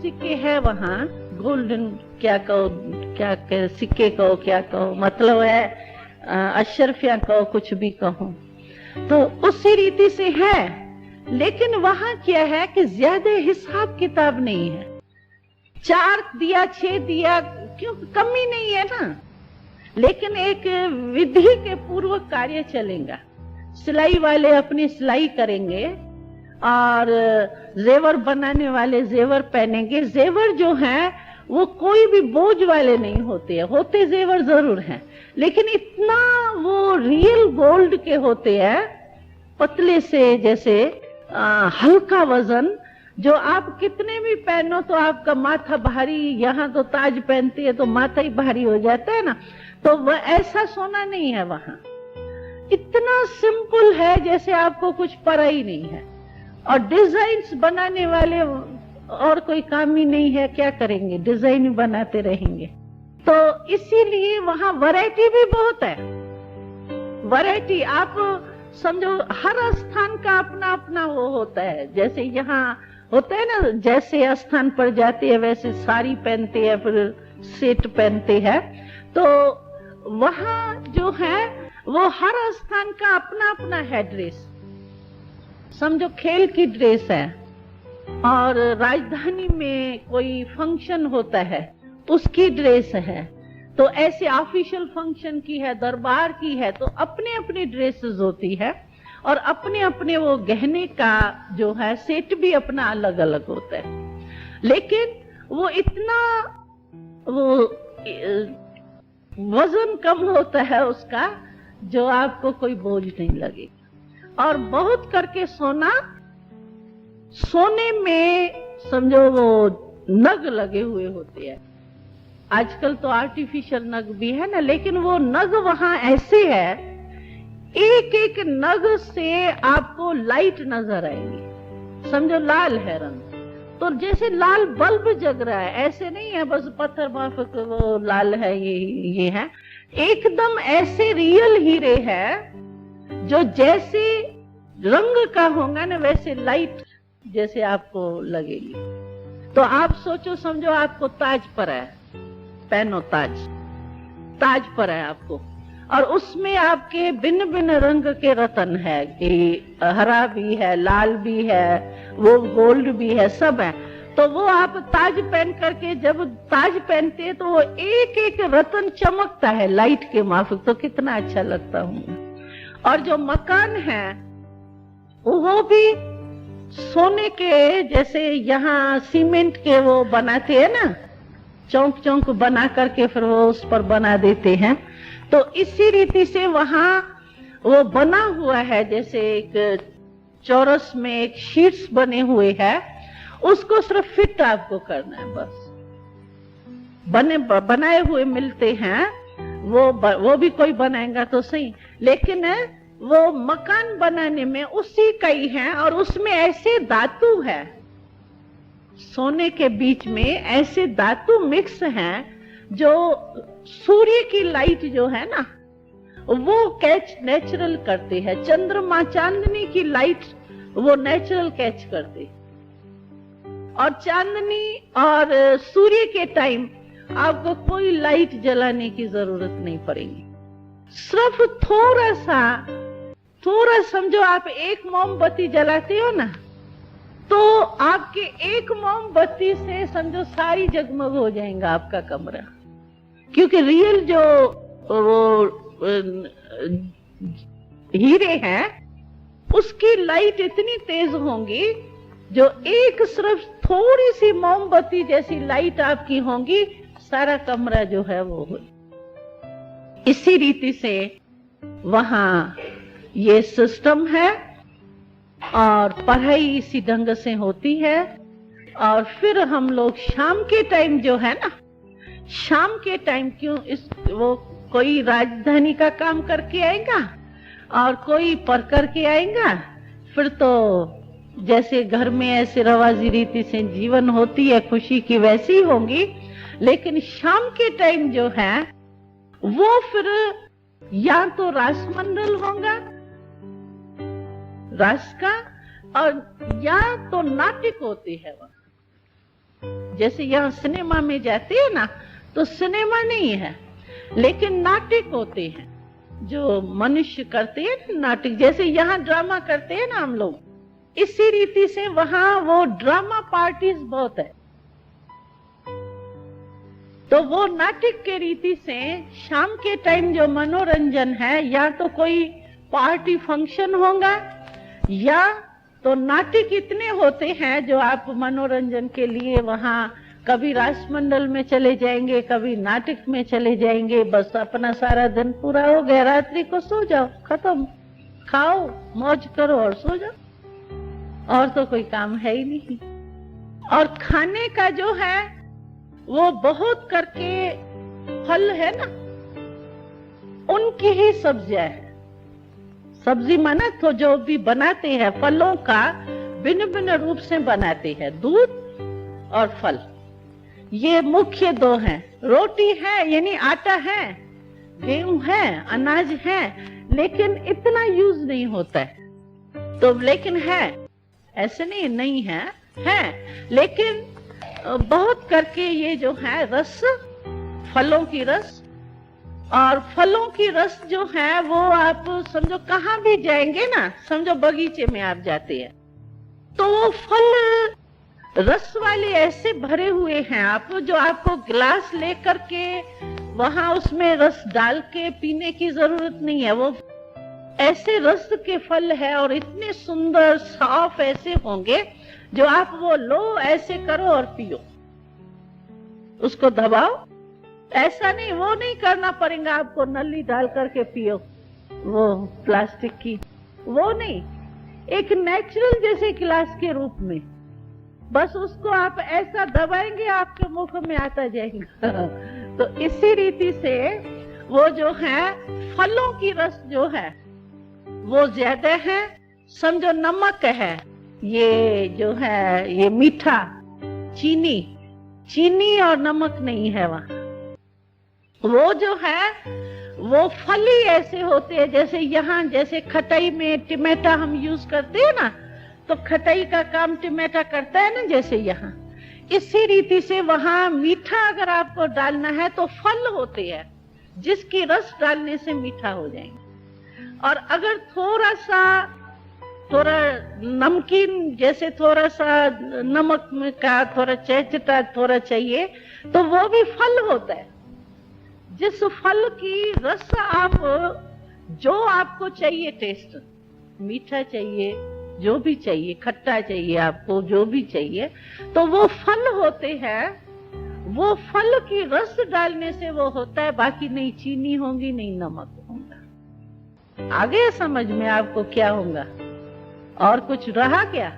सिक्के है वहाँ, गोल्डन क्या कहो, क्या कहो, सिक्के कहो, क्या कहो, मतलब है अशरफिया कहो, कुछ भी कहो, तो उसी रीति से है। लेकिन वहाँ क्या है कि ज्यादा हिसाब किताब नहीं है, 4 दिया 6 दिया, क्यों, कमी नहीं है ना। लेकिन एक विधि के पूर्वक कार्य चलेगा। सिलाई वाले अपनी सिलाई करेंगे और जेवर बनाने वाले जेवर पहनेंगे। जेवर जो हैं वो कोई भी बोझ वाले नहीं होते हैं, होते जेवर जरूर हैं, लेकिन इतना वो रियल गोल्ड के होते हैं, पतले से, जैसे हल्का वजन, जो आप कितने भी पहनो तो आपका माथा भारी, यहाँ तो ताज पहनती है तो माथा ही भारी हो जाता है ना, तो वह ऐसा सोना नहीं है वहाँ। इतना सिंपल है जैसे आपको कुछ पता ही नहीं है। और डिजाइन्स बनाने वाले और कोई काम ही नहीं है, क्या करेंगे, डिजाइन ही बनाते रहेंगे। तो इसीलिए वहाँ वैरायटी भी बहुत है। वैरायटी आप समझो, हर स्थान का अपना अपना वो होता है। जैसे यहाँ होता है ना, जैसे स्थान पर जाते हैं वैसे साड़ी पहनते हैं, फिर सेट पहनते हैं। तो वहाँ जो है वो हर स्थान का अपना अपना है ड्रेस। समझो खेल की ड्रेस है, और राजधानी में कोई फंक्शन होता है उसकी ड्रेस है, तो ऐसे ऑफिशियल फंक्शन की है, दरबार की है, तो अपने अपनी ड्रेसेस होती है, और अपने अपने वो गहने का जो है सेट भी अपना अलग अलग होता है। लेकिन वो इतना वो वजन कम होता है उसका, जो आपको कोई बोझ नहीं लगेगा। और बहुत करके सोने में समझो वो नग लगे हुए होते हैं। आजकल तो आर्टिफिशियल नग भी है ना, लेकिन वो नग वहां ऐसे है, एक एक नग से आपको लाइट नजर आएंगी। समझो लाल है रंग, तो जैसे लाल बल्ब जग रहा है, ऐसे नहीं है बस पत्थर माफक वो लाल है, ये है, एकदम ऐसे रियल हीरे है, जो जैसे रंग का होगा ना वैसे लाइट जैसे आपको लगेगी। तो आप सोचो, समझो आपको ताज पर है, पहनो ताज पर है आपको, और उसमें आपके भिन्न भिन्न रंग के रतन है, कि हरा भी है, लाल भी है, वो गोल्ड भी है, सब है। तो वो आप ताज पहन करके जब ताज पहनते हैं तो वो एक एक रतन चमकता है लाइट के माफिक, तो कितना अच्छा लगता हूँ। और जो मकान है वो भी सोने के, जैसे यहाँ सीमेंट के वो बनाते हैं ना, चौक चौक बना करके फिर वो उस पर बना देते हैं, तो इसी रीति से वहाँ वो बना हुआ है, जैसे एक चौरस में एक शीट्स बने हुए हैं, उसको सिर्फ फिट आपको करना है बस। बनाए हुए मिलते हैं, वो भी कोई बनाएगा तो सही, लेकिन वो मकान बनाने में उसी का ही है, और उसमें ऐसे धातु है, सोने के बीच में ऐसे धातु मिक्स हैं जो सूर्य की लाइट जो है ना वो कैच नेचुरल करते हैं। चंद्रमा चांदनी की लाइट वो नेचुरल कैच करते, और चांदनी और सूर्य के टाइम आपको कोई लाइट जलाने की जरूरत नहीं पड़ेगी। सिर्फ थोड़ा समझो, आप एक मोमबत्ती जलाते हो ना, तो आपके एक मोमबत्ती से समझो सारी जगमग हो जाएगा आपका कमरा, क्योंकि रियल जो वो हीरे हैं उसकी लाइट इतनी तेज होंगी, जो एक सिर्फ थोड़ी सी मोमबत्ती जैसी लाइट आपकी होगी, सारा कमरा जो है वो हो। इसी रीति से वहाँ ये सिस्टम है, और पढ़ाई इसी ढंग से होती है। और फिर हम लोग शाम के टाइम जो है ना, शाम के टाइम क्यों वो कोई राजधानी का काम करके आएगा और कोई पढ़ करके आएगा, फिर तो जैसे घर में ऐसे रवाजी रीति से जीवन होती है खुशी की, वैसी ही होंगी। लेकिन शाम के टाइम जो है वो फिर या तो रासमंडल होगा रास का, और या तो नाटक होती है वहां। जैसे यहाँ सिनेमा में जाते हैं ना, तो सिनेमा नहीं है लेकिन नाटक होते हैं जो मनुष्य करते हैं नाटक, जैसे यहाँ ड्रामा करते हैं ना हम लोग, इसी रीति से वहां वो ड्रामा पार्टीज बहुत है। तो वो नाटक के रीति से शाम के टाइम जो मनोरंजन है, या तो कोई पार्टी फंक्शन होगा या तो नाटक इतने होते हैं जो आप मनोरंजन के लिए वहां कभी रासमंडल में चले जाएंगे, कभी नाटक में चले जाएंगे, बस अपना सारा दिन पूरा हो गया, रात्रि को सो जाओ, खत्म, खाओ मौज करो और सो जाओ, और तो कोई काम है ही नहीं। और खाने का जो है वो बहुत करके फल है ना, उनकी ही सब्जियां है। सब्जी माना तो जो भी बनाते हैं फलों का भिन्न भिन्न रूप से बनाते हैं, दूध और फल, ये मुख्य दो हैं। रोटी है यानी आटा है, गेहूं है, अनाज है, लेकिन इतना यूज नहीं होता है। तो लेकिन है, ऐसे नहीं है, लेकिन बहुत करके ये जो है रस, फलों की रस, और फलों की रस जो है वो आप समझो कहाँ भी जाएंगे ना, समझो बगीचे में आप जाते हैं तो वो फल रस वाले ऐसे भरे हुए हैं, आप जो आपको गिलास लेकर के वहां उसमें रस डाल के पीने की जरूरत नहीं है, वो ऐसे रस के फल है और इतने सुंदर साफ ऐसे होंगे जो आप वो लो, ऐसे करो और पियो, उसको दबाओ, ऐसा नहीं, वो नहीं करना पड़ेगा आपको नली डाल करके पियो वो प्लास्टिक की, वो नहीं, एक नेचुरल जैसे गिलास के रूप में, बस उसको आप ऐसा दबाएंगे आपके मुख में आता जाएगा। तो इसी रीति से वो जो है फलों की रस जो है वो ज्यादा है, समझो नमक है, ये जो है ये मीठा, चीनी और नमक नहीं है वहां। वो जो है वो फल ही ऐसे होते हैं, जैसे यहाँ जैसे खटाई में टमाटा हम यूज करते हैं ना, तो खटाई का काम टमाटा करता है ना, जैसे यहाँ इसी रीति से वहां मीठा अगर आपको डालना है तो फल होते हैं जिसकी रस डालने से मीठा हो जाएंगे। और अगर थोड़ा नमकीन, जैसे थोड़ा सा नमक का थोड़ा चहचटा थोड़ा चाहिए, तो वो भी फल होता है। जिस फल की रस आप जो आपको चाहिए, टेस्ट मीठा चाहिए, जो भी चाहिए, खट्टा चाहिए आपको, जो भी चाहिए, तो वो फल होते हैं। वो फल की रस डालने से वो होता है, बाकी नहीं चीनी होगी नहीं नमक होगा। आगे समझ में आपको क्या होगा? और कुछ रहा क्या?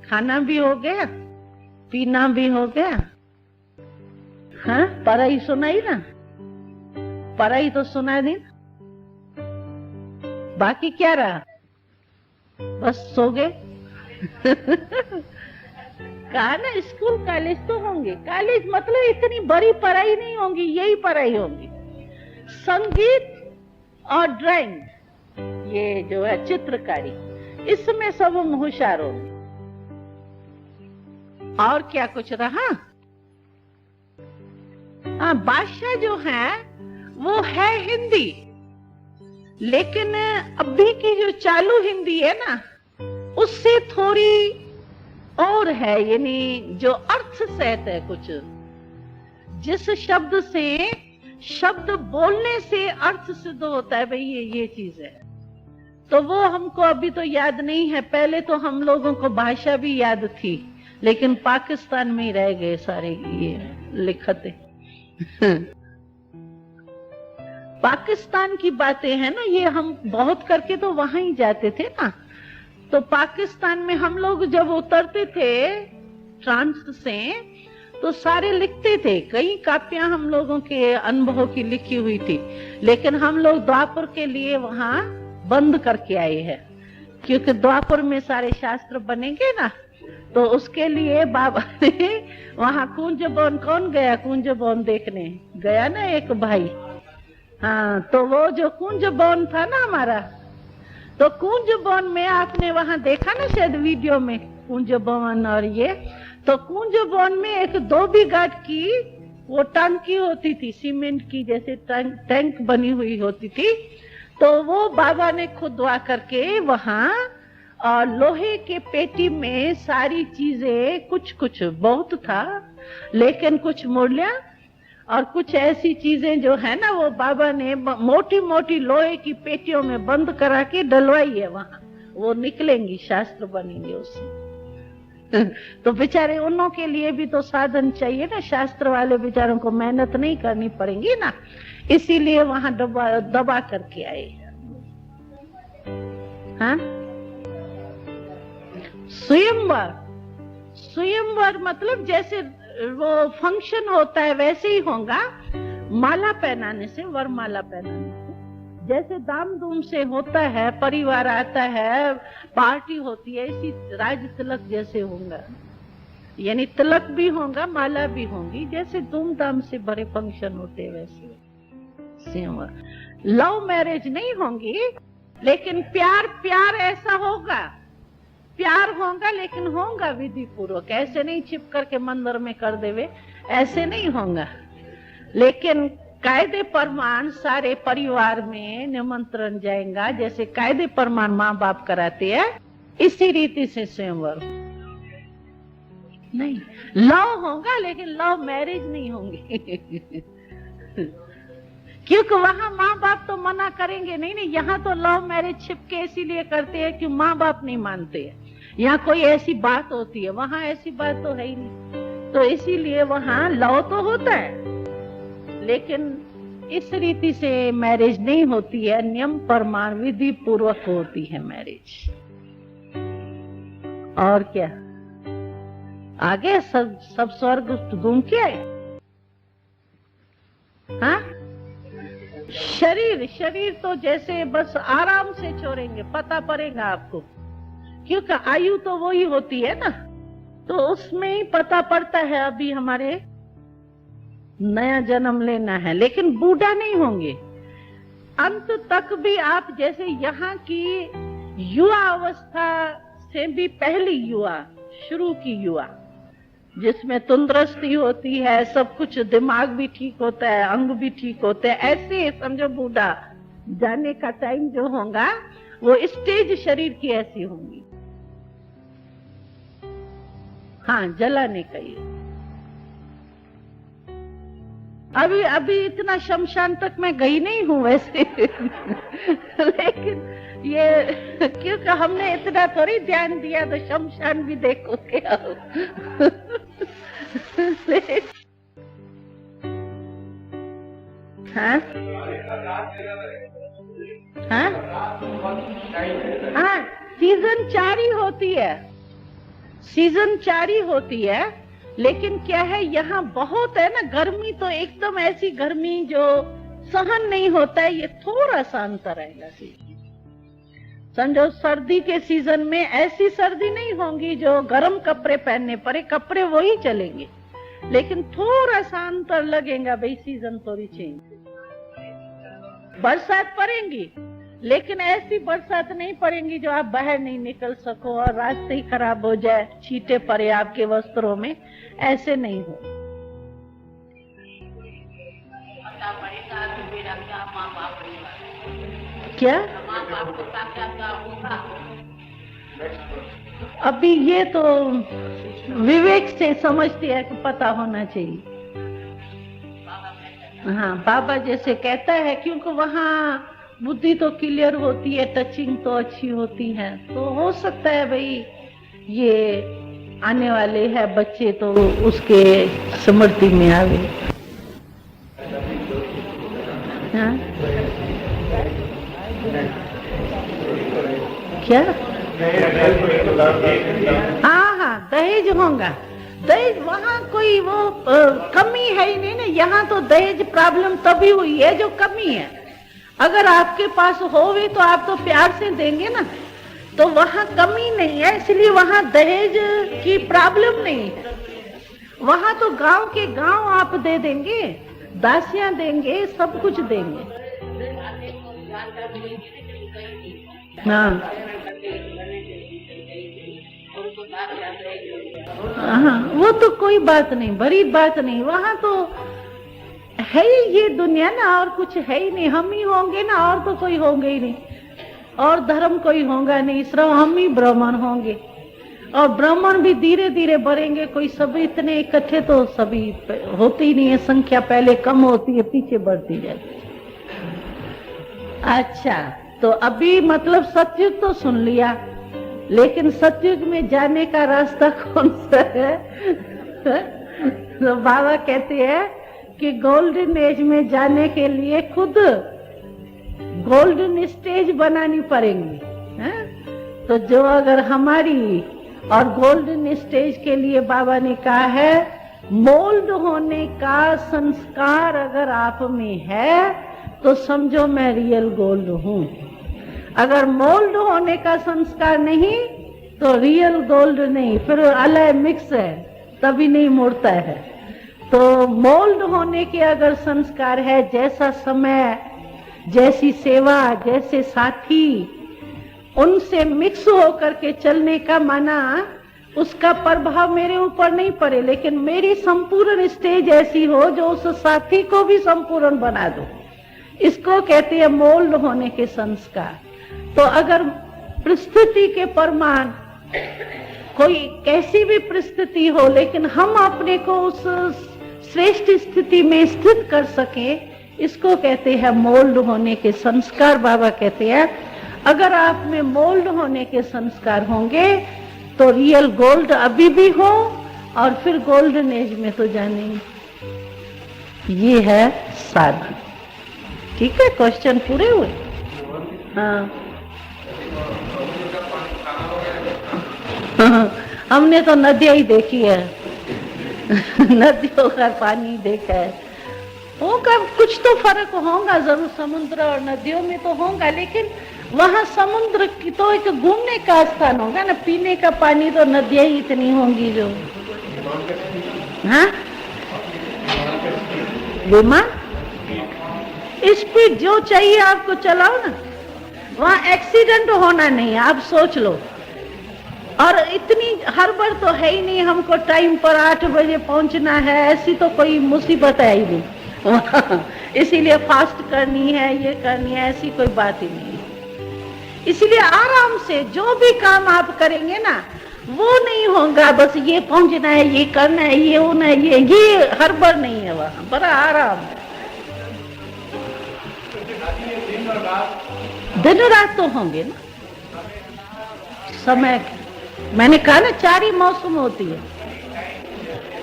खाना भी हो गया, पीना भी हो गया, हाँ पढ़ाई सुनाई ना, पढ़ाई तो सुना दी ना, बाकी क्या रहा? बस सो गए। कहा ना स्कूल कॉलेज तो होंगे, कॉलेज मतलब इतनी बड़ी पढ़ाई नहीं होगी, यही पढ़ाई होगी, संगीत और ड्राइंग, ये जो है चित्रकारी, इसमें सब हम होशियार होंगे। और क्या कुछ रहा? हाँ, भाषा जो है वो है हिंदी, लेकिन अभी की जो चालू हिंदी है ना, उससे थोड़ी और है, यानी जो अर्थ सहित है कुछ, जिस शब्द से शब्द बोलने से अर्थ सिद्ध होता है, भाई ये चीज है, तो वो हमको अभी तो याद नहीं है। पहले तो हम लोगों को भाषा भी याद थी, लेकिन पाकिस्तान में ही रह गए सारे ये लिखते। पाकिस्तान की बातें हैं ना, ये हम बहुत करके तो वहां ही जाते थे ना, तो पाकिस्तान में हम लोग जब उतरते थे फ्रांस से, तो सारे लिखते थे, कई कापियां हम लोगों के अनुभव की लिखी हुई थी, लेकिन हम लोग द्वापर के लिए वहां बंद करके आए हैं, क्योंकि द्वापर में सारे शास्त्र बनेंगे ना, तो उसके लिए बाबा ने वहां कुंजबन, कौन गया कुंजबन देखने गया ना एक भाई, हाँ, तो वो जो कुंजबन था ना हमारा, तो कुंजबन में आपने वहां देखा ना शायद वीडियो में कुंजबन, और ये तो तो कुंजबन में एक 2 बीघा की वो टंकी होती थी, सीमेंट की जैसे टैंक बनी हुई होती थी। तो वो बाबा ने खुदवा करके वहां लोहे के पेटी में सारी चीजें, कुछ कुछ बहुत था लेकिन कुछ मूल्य और कुछ ऐसी चीजें जो है ना, वो बाबा ने मोटी मोटी लोहे की पेटियों में बंद करा के डलवाई है वहां। वो निकलेंगी, शास्त्र बनेंगे उससे। तो बेचारे उन्हों के लिए भी तो साधन चाहिए ना, शास्त्र वाले बेचारों को मेहनत नहीं करनी पड़ेगी ना, इसीलिए वहां दबा करके आए। हाँ, स्वयंवर, स्वयंवर मतलब जैसे वो फंक्शन होता है वैसे ही होगा, माला पहनाने से, वरमाला पहनाने से, जैसे दाम धूम से होता है, परिवार आता है, पार्टी होती है, इसी राज तिलक जैसे होगा, यानी तिलक भी होगा, माला भी होंगी, जैसे धूमधाम से बड़े फंक्शन होते हैं वैसे स्वयंवर। लव मैरिज नहीं होंगी, लेकिन प्यार प्यार ऐसा होगा, प्यार होगा लेकिन होगा विधि पूर्वक, ऐसे नहीं छिप करके मंदिर में कर देवे, ऐसे नहीं होगा। लेकिन कायदे प्रमाण सारे परिवार में निमंत्रण जाएगा, जैसे कायदे प्रमाण माँ बाप कराते हैं, इसी रीति से स्वयंवर नहीं। लव होगा लेकिन लव मैरिज नहीं होंगे क्योंकि वहां माँ बाप तो मना करेंगे नहीं। नहीं, यहाँ तो लव मैरिज छिपके इसीलिए करते हैं कि माँ बाप नहीं मानते हैं, यहाँ कोई ऐसी बात होती है, वहां ऐसी बात तो है ही नहीं, तो इसीलिए वहां लव तो होता है लेकिन इस रीति से मैरिज नहीं होती है, नियम प्रमाण विधि पूर्वक होती है मैरिज। और क्या आगे सब स्वर्ग घूम के आए। हाँ, शरीर तो जैसे बस आराम से छोड़ेंगे, पता पड़ेगा आपको, क्योंकि आयु तो वही होती है ना, तो उसमें ही पता पड़ता है अभी हमारे नया जन्म लेना है, लेकिन बूढ़ा नहीं होंगे अंत तक भी। आप जैसे यहाँ की युवा अवस्था से भी पहली युवा, शुरू की युवा, जिसमें तंदुरुस्ती होती है, सब कुछ, दिमाग भी ठीक होता है, अंग भी ठीक होते हैं, ऐसे समझो बूढ़ा जाने का टाइम जो होगा वो स्टेज शरीर की ऐसी होंगी। हाँ, जलाने का ही। अभी इतना शमशान तक मैं गई नहीं हूँ वैसे लेकिन ये क्योंकि हमने इतना थोड़ी ध्यान दिया, तो शमशान भी देखो के आओ हाँ? हाँ? हाँ, सीजन 4 ही होती है, सीजन 4 ही होती है, लेकिन क्या है यहाँ बहुत है ना गर्मी, तो एकदम ऐसी गर्मी जो सहन नहीं होता है, ये थोड़ा सा अंतर रहेगा। समझो सर्दी के सीजन में ऐसी सर्दी नहीं होगी जो गर्म कपड़े पहनने पड़े, कपड़े वही चलेंगे, लेकिन थोड़ा सा अंतर लगेगा भाई, सीजन थोड़ी चेंज। बरसात पड़ेगी लेकिन ऐसी बरसात नहीं पड़ेगी जो आप बाहर नहीं निकल सको और रास्ते ही खराब हो जाए, छींटे पड़े आपके वस्त्रों में, ऐसे नहीं हो। क्या अभी ये तो विवेक से समझते हैं कि पता होना चाहिए। हाँ, बाबा जैसे कहता है, क्योंकि वहाँ बुद्धि तो क्लियर होती है, टचिंग तो अच्छी होती है, तो हो सकता है भाई ये आने वाले है बच्चे तो उसके स्मृति में आवे। हाँ? क्या? हाँ, दहेज होगा, दहेज वहाँ कोई वो कमी है ही नहीं ना, यहाँ तो दहेज प्रॉब्लम तभी हुई है जो कमी है। अगर आपके पास होवे तो आप तो प्यार से देंगे ना, तो वहाँ कमी नहीं है, इसलिए वहाँ दहेज की प्रॉब्लम नहीं है। वहाँ तो गांव के गांव आप दे देंगे, दासियां देंगे, सब कुछ देंगे। हाँ, हाँ, वो तो कोई बात नहीं, बड़ी बात नहीं, वहां तो है ही ये दुनिया ना, और कुछ है ही नहीं, हम ही होंगे ना, और तो कोई होंगे ही नहीं, और धर्म कोई होगा नहीं, सिर्फ हम ही ब्राह्मण होंगे, और ब्राह्मण भी धीरे धीरे बढ़ेंगे, कोई सब इतने इकट्ठे तो सभी होती ही नहीं है, संख्या पहले कम होती है, पीछे बढ़ती जाती है। अच्छा, तो अभी मतलब सतयुग तो सुन लिया, लेकिन सतयुग में जाने का रास्ता कौन सा है? तो बाबा कहते हैं कि गोल्डन एज में जाने के लिए खुद गोल्डन स्टेज बनानी पड़ेंगी, है? तो जो अगर हमारी, और गोल्डन स्टेज के लिए बाबा ने कहा है, मोल्ड होने का संस्कार अगर आप में है तो समझो मैं रियल गोल्ड हूँ। अगर मोल्ड होने का संस्कार नहीं तो रियल गोल्ड नहीं, फिर अलग मिक्स है, तभी नहीं मुड़ता है। तो मोल्ड होने के अगर संस्कार है, जैसा समय, जैसी सेवा, जैसे साथी, उनसे मिक्स होकर के चलने का माना उसका प्रभाव मेरे ऊपर नहीं पड़े, लेकिन मेरी संपूर्ण स्टेज ऐसी हो जो उस साथी को भी संपूर्ण बना दो, इसको कहते हैं मोल्ड होने के संस्कार। तो अगर परिस्थिति के प्रमाण, कोई कैसी भी परिस्थिति हो, लेकिन हम अपने को उस श्रेष्ठ स्थिति में स्थित कर सके, इसको कहते हैं मोल्ड होने के संस्कार। बाबा कहते हैं अगर आप में मोल्ड होने के संस्कार होंगे तो रियल गोल्ड अभी भी हो, और फिर गोल्डन एज में तो जानेंगे। ये है साधन। ठीक है, क्वेश्चन पूरे हुए? हाँ। हमने तो नदियां ही देखी है, नदियों का पानी देखा है, होगा कुछ तो फर्क होगा जरूर, समुद्र और नदियों में तो होगा, लेकिन वहां समुद्र की तो एक घूमने का स्थान होगा ना, पीने का पानी तो नदियां ही इतनी होंगी जो। हाँ, विमान स्पीड जो चाहिए आपको चलाओ ना, वहां एक्सीडेंट होना नहीं, आप सोच लो। और इतनी हड़बड़ तो है ही नहीं, हमको टाइम पर 8 बजे पहुंचना है, ऐसी तो कोई मुसीबत है ही नहीं। इसीलिए फास्ट करनी है, ये करनी है, ऐसी कोई बात ही नहीं। इसीलिए आराम से जो भी काम आप करेंगे ना, वो नहीं होगा बस ये पहुंचना है, ये करना है, ये होना है, ये हड़बड़ नहीं है, वहां बड़ा आराम है। दिन रात तो होंगे ना, समय, मैंने कहा ना 4 ही मौसम होती है।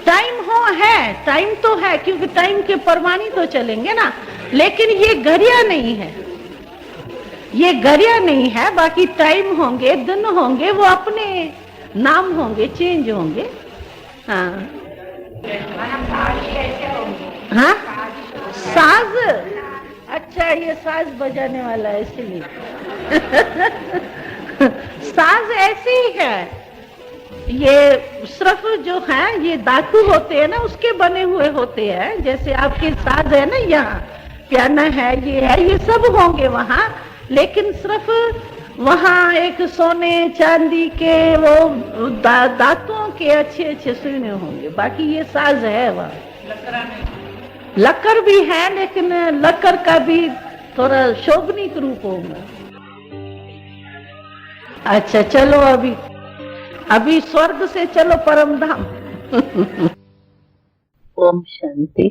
टाइम है, टाइम तो है, क्योंकि टाइम के परवानी तो चलेंगे ना, लेकिन ये घड़ियां नहीं है, ये घड़ियां नहीं है। बाकी टाइम होंगे, दिन होंगे, वो अपने नाम होंगे, चेंज होंगे। हाँ हाँ, साज, अच्छा ये साज बजाने वाला है इसलिए। साज ऐसे ही है, ये सिर्फ जो है ये धातु होते हैं ना, उसके बने हुए होते हैं। जैसे आपके साज है ना, यहाँ पियाना है, ये सब होंगे वहाँ, लेकिन सिर्फ वहाँ एक सोने चांदी के वो धातुओं के अच्छे अच्छे सुने होंगे, बाकी ये साज है वहाँ। लक्कर भी है, लेकिन लक्कर का भी थोड़ा शोभनीक रूप होगा। अच्छा चलो, अभी स्वर्ग से चलो परम धाम। ओम शांति।